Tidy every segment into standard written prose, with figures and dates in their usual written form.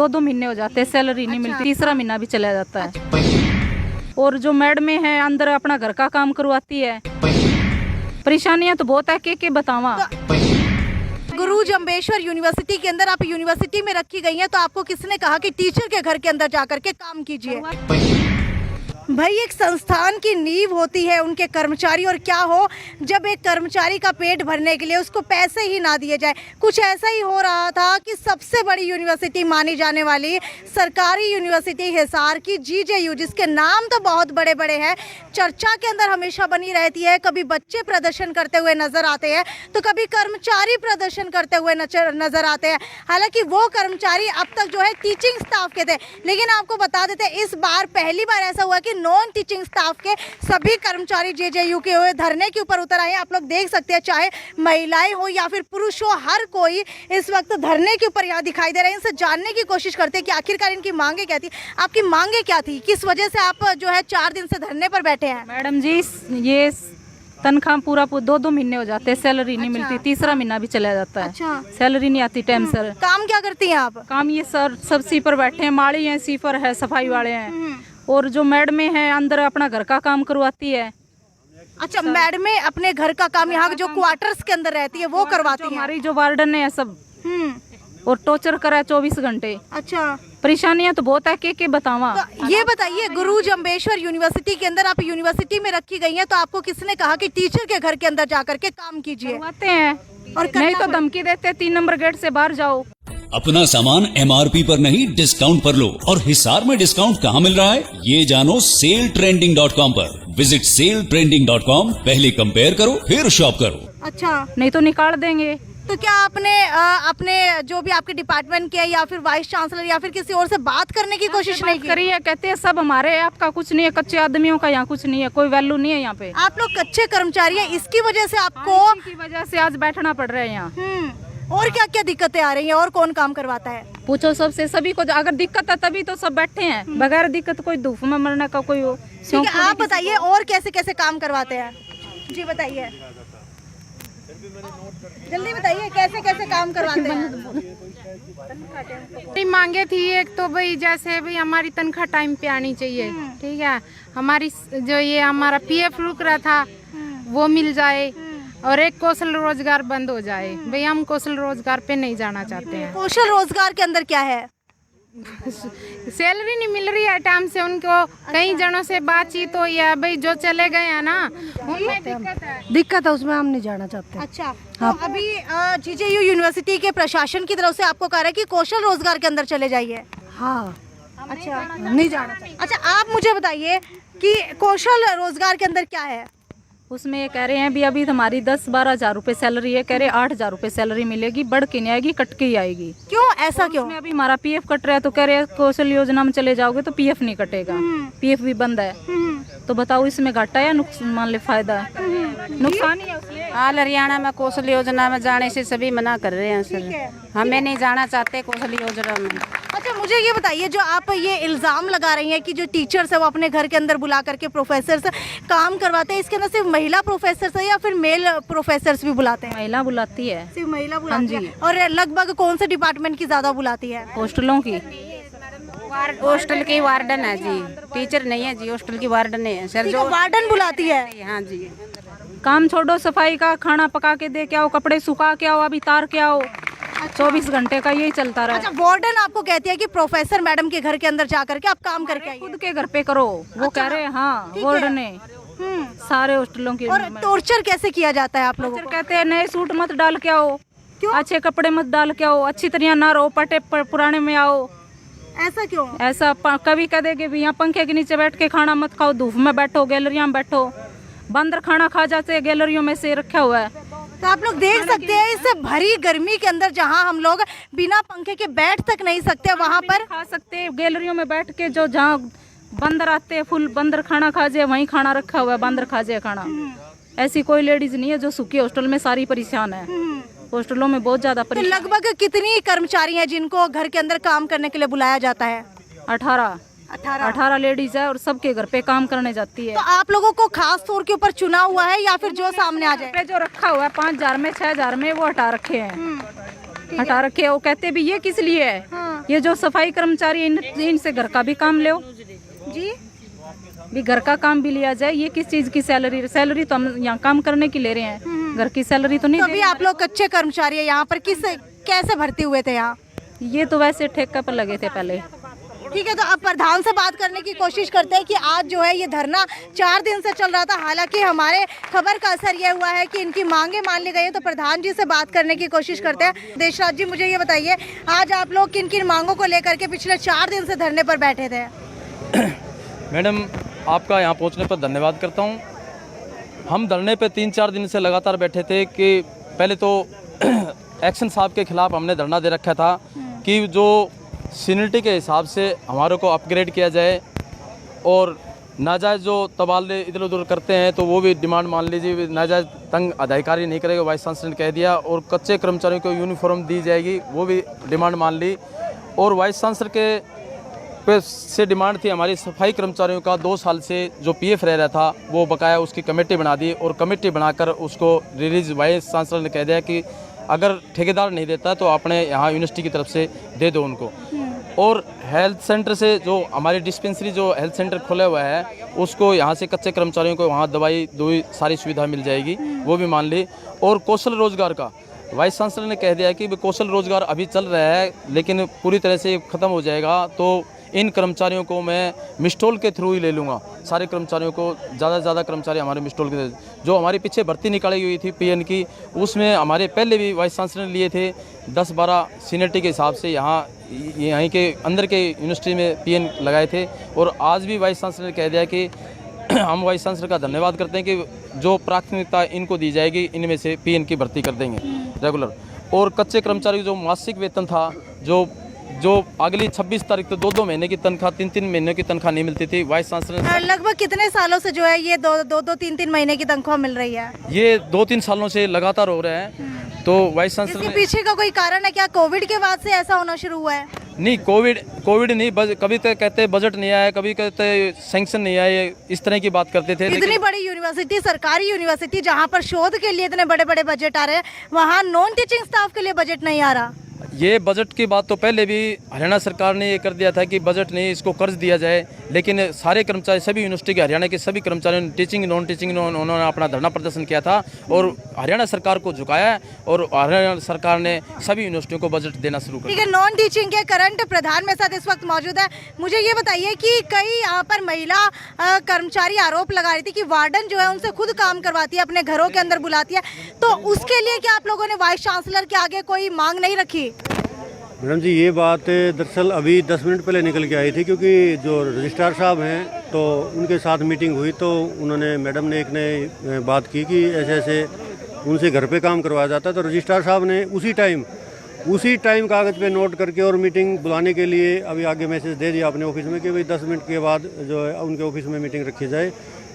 2-2 महीने हो जाते हैं, सैलरी नहीं मिलती, तीसरा महीना भी चला जाता है। और जो मैडमें हैं अंदर अपना घर का काम करवाती है। परेशानियां तो बहुत है, के बतावा। गुरु जम्बेश्वर यूनिवर्सिटी के अंदर आप यूनिवर्सिटी में रखी गई हैं, तो आपको किसने कहा कि टीचर के घर के अंदर जाकर के काम कीजिए? भाई एक संस्थान की नींव होती है उनके कर्मचारी, और क्या हो जब एक कर्मचारी का पेट भरने के लिए उसको पैसे ही ना दिए जाए। कुछ ऐसा ही हो रहा था कि सबसे बड़ी यूनिवर्सिटी मानी जाने वाली सरकारी यूनिवर्सिटी हिसार की जीजेयू, जिसके नाम तो बहुत बड़े बड़े हैं, चर्चा के अंदर हमेशा बनी रहती है। कभी बच्चे प्रदर्शन करते हुए नजर आते हैं तो कभी कर्मचारी प्रदर्शन करते हुए नजर आते हैं। हालांकि वो कर्मचारी अब तक जो है टीचिंग स्टाफ के थे, लेकिन आपको बता देते इस बार पहली बार ऐसा हुआ कि नॉन टीचिंग स्टाफ के सभी कर्मचारी जेजेयू के हुए धरने के ऊपर उतर आए। आप लोग देख सकते हैं, चाहे महिलाएं हो या फिर पुरुष हो, हर कोई इस वक्त धरने के ऊपर यहाँ दिखाई दे रहे हैं। इनसे जानने की कोशिश करते हैं कि आखिरकार इनकी मांगे क्या थी। आपकी मांगे क्या थी, किस वजह से आप जो है 4 दिन से धरने पर बैठे हैं? मैडम जी, ये तनख्वाह पूरा 2-2 महीने हो जाते हैं, सैलरी नहीं मिलती, तीसरा महीना भी चला जाता है। सैलरी नहीं आती टाइम सर। काम क्या करती हैं आप? काम ये सर सब सीपर बैठे हैं, माली हैं, सीपर है, सफाई वाले हैं। और जो मैडमें हैं अंदर अपना घर का काम करवाती है। अच्छा, मैडमें अपने घर का काम यहाँ जो क्वार्टर्स के अंदर रहती है वो करवाती है? हमारी जो वार्डन है सब, और टॉर्चर करा 24 घंटे। अच्छा, परेशानियां तो बहुत है, के बतावा। तो ये बताइए, गुरु जम्बेश्वर यूनिवर्सिटी के अंदर आप यूनिवर्सिटी में रखी गई हैं, तो आपको किसने कहा कि टीचर के घर के अंदर जाकर के काम कीजिए? करवाते हैं, और नहीं तो धमकी देते 3 नंबर गेट से बाहर जाओ। अपना सामान MRP पर नहीं, डिस्काउंट पर लो। और हिसार में डिस्काउंट कहाँ मिल रहा है ये जानो SaleTrending.com पर। विजिट SaleTrending.com, पहले कंपेयर करो फिर शॉप करो। अच्छा, नहीं तो निकाल देंगे। तो क्या आपने अपने जो भी आपके डिपार्टमेंट के या फिर वाइस चांसलर या फिर किसी और से बात करने की कोशिश नहीं करी है? कहते हैं सब हमारे, आपका कुछ नहीं है, कच्चे आदमियों का यहाँ कुछ नहीं है, कोई वैल्यू नहीं है यहाँ पे। आप लोग कच्चे कर्मचारी हैं, इसकी वजह से आपको की वजह से आज बैठना पड़ रहा है यहाँ। और क्या क्या दिक्कतें आ रही हैं, और कौन काम करवाता है? पूछो सबसे, सभी को अगर दिक्कत है तभी तो सब बैठे हैं, बगैर दिक्कत कोई धूप में मरने का कोई हो। ठीक है, आप बताइए और कैसे कैसे काम करवाते हैं? जी बताइए, जल्दी बताइए कैसे कैसे काम करवाते हैं? मांगे थी एक तो भाई, जैसे भाई हमारी तनख्वाह टाइम पे आनी चाहिए, ठीक है। हमारी जो ये हमारा PF रुक रहा था वो मिल जाए, और एक कौशल रोजगार बंद हो जाए। भाई हम कौशल रोजगार पे नहीं जाना चाहते हैं। कौशल रोजगार के अंदर क्या है? सैलरी नहीं मिल रही है टाइम से उनको। कई जनों से बातचीत हुई है, भाई जो चले गए हैं ना उनमें दिक्कत है, उसमें हम नहीं जाना चाहते। अच्छा, तो अभी जीजेयू यूनिवर्सिटी के प्रशासन की तरफ से आपको कह रहा है कि कौशल रोजगार के अंदर चले जाइए। हाँ, अच्छा, नहीं जाना चाहिए। अच्छा, आप मुझे बताइए कि कौशल रोजगार के अंदर क्या है? उसमें ये कह रहे हैं भी अभी हमारी 10-12 हज़ार रुपए सैलरी है, कह रहे 8 हज़ार रुपए सैलरी मिलेगी, बढ़ के नहीं आएगी, कट के ही आएगी। क्यों, ऐसा क्यों? उसमें अभी हमारा PF कट रहा है, तो कह रहे हैं कौशल योजना में चले जाओगे तो PF नहीं कटेगा, PF भी बंद है। तो बताओ इसमें घाटा या नुकसान, मान ले फायदा है? नुकसान ही है उसमें। हाल हरियाणा में कौशल योजना में जाने से सभी मना कर रहे हैं सर, हमें नहीं जाना चाहते कौशल योजना में। अच्छा, मुझे ये बताइए, जो आप ये इल्जाम लगा रही हैं कि जो टीचर्स है वो अपने घर के अंदर बुला करके प्रोफेसर से काम करवाते हैं, इसके अंदर सिर्फ महिला प्रोफेसर है या फिर मेल प्रोफेसर भी बुलाते हैं? महिला बुलाती है। सिर्फ महिला बुलाती है। और लगभग कौन से डिपार्टमेंट की ज्यादा बुलाती है? हॉस्टलों की। हॉस्टल की वार्डन है जी, टीचर नहीं है जी, हॉस्टल की वार्डन है सर। जो वार्डन बुलाती है? हाँ जी। काम छोड़ो, सफाई का, खाना पका के दे के आओ, कपड़े सुखा के आओ, अभी तार के आओ। 24 घंटे का यही चलता रहा। अच्छा, वार्डन आपको कहती है कि प्रोफेसर मैडम के घर के अंदर जा करके आप काम करके आइए। खुद के घर पे करो, वो कह रहे हैं। हाँ, वार्डन ने सारे हॉस्टलों की। और टॉर्चर कैसे किया जाता है आप लोगों को? कहते हैं नए सूट मत डाल के आओ, क्यों? अच्छे कपड़े मत डाल के आओ, अच्छी तरह ना रहो, पटे पुराने में आओ। ऐसा क्यों? ऐसा कभी कह देंगे भी यहाँ पंखे के नीचे बैठ के खाना मत खाओ, धूप में बैठो, गैलरिया में बैठो। बंदर खाना खा जाते हैं, गैलरियों में से रखा हुआ है। तो आप लोग देख सकते हैं इस भरी गर्मी के अंदर जहां हम लोग बिना पंखे के बैठ तक नहीं सकते, वहां पर खा सकते हैं गैलरियों में बैठ के। जो जहाँ बंदर आते हैं, फुल बंदर खाना खा जाए, वहीं खाना रखा हुआ है, बंदर खा जाए खाना। ऐसी कोई लेडीज नहीं है जो सुखी, हॉस्टल में सारी परेशान है। हॉस्टलों में बहुत ज्यादा तो परेशान। लगभग कितनी कर्मचारी हैं जिनको घर के अंदर काम करने के लिए बुलाया जाता है? 18 लेडीज है, और सबके घर पे काम करने जाती है। तो आप लोगों को खास तौर के ऊपर चुना हुआ है या फिर जो सामने आ जाए? जो रखा हुआ है 5 हज़ार में, 6 हज़ार में, वो हटा रखे हैं। हटा रखे। वो कहते भी ये किस लिए है, ये जो सफाई कर्मचारी इनसे घर का भी काम लो जी, भी घर का काम भी लिया जाए। ये किस चीज की सैलरी तो हम यहाँ काम करने की ले रहे हैं, घर की सैलरी तो नहीं तो दे अभी रहे आप लोग कच्चे कर्मचारी है यहाँ पर, कैसे भर्ती हुए थे यहाँ? हैं। ये तो वैसे ठेका पर लगे थे पहले। ठीक है, तो अब प्रधान से बात करने की कोशिश करते हैं कि आज जो है ये धरना 4 दिन से चल रहा था। हालांकि हमारे खबर का असर ये हुआ है कि इनकी मांगे मान ली गई है, तो प्रधान जी से बात करने की कोशिश करते हैं। देशराज जी, मुझे ये बताइए, आज आप लोग किन किन मांगों को लेकर के पिछले 4 दिन से धरने पर बैठे थे? मैडम, आपका यहाँ पहुँचने पर धन्यवाद करता हूँ। हम धरने पे 3-4 दिन से लगातार बैठे थे कि पहले तो एक्शन साहब के खिलाफ हमने धरना दे रखा था कि जो सीनियरिटी के हिसाब से हमारे को अपग्रेड किया जाए, और नाजायज़ जो तबादले इधर उधर करते हैं तो वो भी डिमांड मान लीजिए, नाजायज़ तंग अधिकारी नहीं करेगा, वाइस चांसलर ने कह दिया, और कच्चे कर्मचारियों को यूनिफॉर्म दी जाएगी वो भी डिमांड मान ली। और वाइस चांसलर के पे से डिमांड थी हमारी सफाई कर्मचारियों का 2 साल से जो पीएफ रह रहा था वो बकाया, उसकी कमेटी बना दी, और कमेटी बनाकर उसको रिलीज वाइस चांसलर ने कह दिया कि अगर ठेकेदार नहीं देता तो अपने यहाँ यूनिवर्सिटी की तरफ से दे दो उनको। और हेल्थ सेंटर से जो हमारी डिस्पेंसरी जो हेल्थ सेंटर खुला हुआ है उसको यहाँ से कच्चे कर्मचारियों को वहाँ दवाई सारी सुविधा मिल जाएगी, वो भी मान ली। और कौशल रोजगार का वाइस चांसलर ने कह दिया कि कौशल रोजगार अभी चल रहा है लेकिन पूरी तरह से ख़त्म हो जाएगा, तो इन कर्मचारियों को मैं मिस्टोल के थ्रू ही ले लूँगा। सारे कर्मचारियों को ज़्यादा से ज़्यादा कर्मचारी हमारे मिस्टोल के, जो हमारी पीछे भर्ती निकाली हुई थी पीएन की, उसमें हमारे पहले भी वाइस चांसलर ने लिए थे 10-12 सीनियरिटी के हिसाब से यहीं के अंदर के यूनिवर्सिटी में पीएन लगाए थे। और आज भी वाइस चांसलर ने कह दिया कि हम वाइस चांसलर का धन्यवाद करते हैं कि जो प्राथमिकता इनको दी जाएगी इनमें से पीएन की भर्ती कर देंगे रेगुलर। और कच्चे कर्मचारी जो मासिक वेतन था, जो अगली 26 तारीख तो 2-2 महीने की तनख्वाह, 3-3 महीने की तनख्वाह नहीं मिलती थी, वाइस चांसलर लगभग कितने सालों से जो है ये 2-3 महीने की तनख्वाह मिल रही है? ये 2-3 सालों से लगातार हो रहा है। तो वाइस चांसलर इसके पीछे का कोई कारण है क्या? कोविड के बाद से ऐसा होना शुरू हुआ है? नहीं, कोविड नहीं, कभी तो कहते बजट नहीं आया, कभी कहते सैंक्शन नहीं आए, इस तरह की बात करते थे। इतनी बड़ी यूनिवर्सिटी, सरकारी यूनिवर्सिटी जहाँ पर शोध के लिए इतने बड़े बड़े बजट आ रहे हैं, वहाँ नॉन टीचिंग स्टाफ के लिए बजट नहीं आ रहा। ये बजट की बात तो पहले भी हरियाणा सरकार ने ये कर दिया था कि बजट नहीं, इसको कर्ज दिया जाए, लेकिन सारे कर्मचारी, सभी यूनिवर्सिटी के, हरियाणा के सभी कर्मचारियों ने टीचिंग नॉन टीचिंग उन्होंने अपना धरना प्रदर्शन किया था और हरियाणा सरकार को झुकाया, और हरियाणा सरकार ने सभी यूनिवर्सिटियों को बजट देना शुरू कर दिया। ठीक है, नॉन टीचिंग के करंट प्रधान मेरे साथ इस वक्त मौजूद है। मुझे ये बताइए कि कई यहाँ पर महिला कर्मचारी आरोप लगा रही थी कि वार्डन जो है उनसे खुद काम करवाती है, अपने घरों के अंदर बुलाती है, तो उसके लिए क्या आप लोगों ने वाइस चांसलर के आगे कोई मांग नहीं रखी? मैडम जी, ये बात दरअसल अभी 10 मिनट पहले निकल के आई थी, क्योंकि जो रजिस्ट्रार साहब हैं तो उनके साथ मीटिंग हुई, तो उन्होंने, मैडम ने एक ने बात की कि ऐसे ऐसे उनसे घर पे काम करवाया जाता है, तो रजिस्ट्रार साहब ने उसी टाइम कागज़ पे नोट करके और मीटिंग बुलाने के लिए अभी आगे मैसेज दे दिया अपने ऑफिस में कि भाई 10 मिनट के बाद जो है उनके ऑफिस में मीटिंग रखी जाए।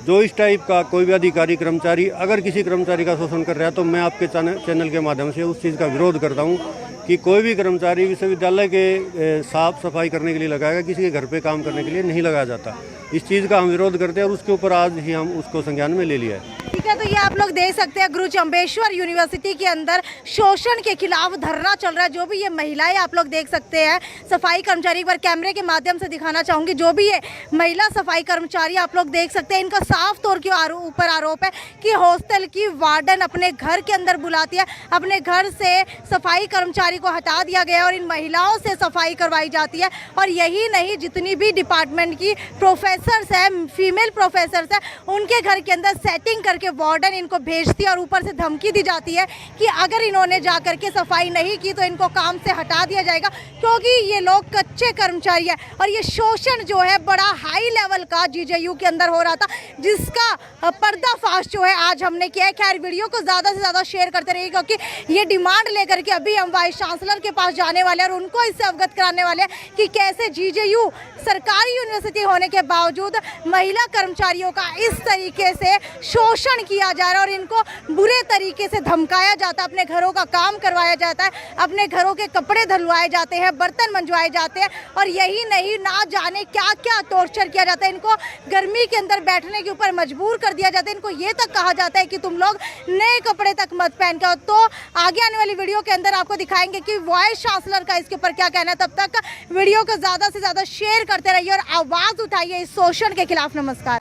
जो इस टाइप का कोई भी अधिकारी, कर्मचारी अगर किसी कर्मचारी का शोषण कर रहा है तो मैं आपके चैनल के माध्यम से उस चीज़ का विरोध करता हूँ कि कोई भी कर्मचारी विश्वविद्यालय के साफ सफाई करने के लिए लगाएगा, किसी के घर पे काम करने के लिए नहीं लगाया जाता। इस चीज़ का हम विरोध करते हैं और उसके ऊपर आज ही हम उसको संज्ञान में ले लिया है। ठीक है, तो ये आप लोग देख सकते हैं गुरु जम्बेश्वर यूनिवर्सिटी के अंदर शोषण के खिलाफ धरना चल रहा है। जो भी ये महिलाएं आप लोग देख सकते हैं, सफाई कर्मचारी, एक बार कैमरे के माध्यम से दिखाना चाहूँगी, जो भी ये महिला सफाई कर्मचारी आप लोग देख सकते हैं, इनका साफ तौर के ऊपर आरोप है कि हॉस्टल की वार्डन अपने घर के अंदर बुलाती है, अपने घर से सफाई कर्मचारी को हटा दिया गया और इन महिलाओं से सफाई करवाई जाती है। और यही नहीं, जितनी भी डिपार्टमेंट की प्रोफेसर्स हैं, फीमेल प्रोफेसर्स हैं, उनके घर के अंदर सेटिंग करके वार्डन इनको भेजती है और ऊपर से धमकी दी जाती है कि अगर इन्होंने जा करके सफाई नहीं की तो इनको काम से हटा दिया जाएगा, क्योंकि ये लोग कच्चे कर्मचारी हैं। और ये शोषण जो है बड़ा हाई लेवल का जीजेयू के अंदर हो रहा था, जिसका पर्दाफाश जो है आज हमने किया है। खैर, वीडियो को ज़्यादा से ज़्यादा शेयर करते रहिए, क्योंकि ये डिमांड लेकर के अभी हम वाइस चांसलर के पास जाने वाले हैं और उनको इससे अवगत कराने वाले हैं कि कैसे जीजेयू सरकारी यूनिवर्सिटी होने के बावजूद महिला कर्मचारियों का इस तरीके से शोषण किया जा रहा है। और इनको बुरे तरीके से धमकाया जाता है, अपने घरों का काम करवाया जाता है, अपने घरों के कपड़े धुलवाए जाते हैं, बर्तन मंजवाए जाते हैं और यही नहीं ना जाने क्या क्या टॉर्चर किया जाता है। इनको गर्मी के अंदर बैठने के ऊपर मजबूर कर दिया जाता है। इनको ये तक कहा जाता है कि तुम लोग नए कपड़े तक मत पहन के आओ। तो आगे आने वाली वीडियो के अंदर आपको दिखाएंगे कि वाइस चांसलर का इसके ऊपर क्या कहना है। तब तक वीडियो को ज़्यादा से ज़्यादा शेयर करते रहिए और आवाज़ उठाइए इस शोषण के खिलाफ। नमस्कार।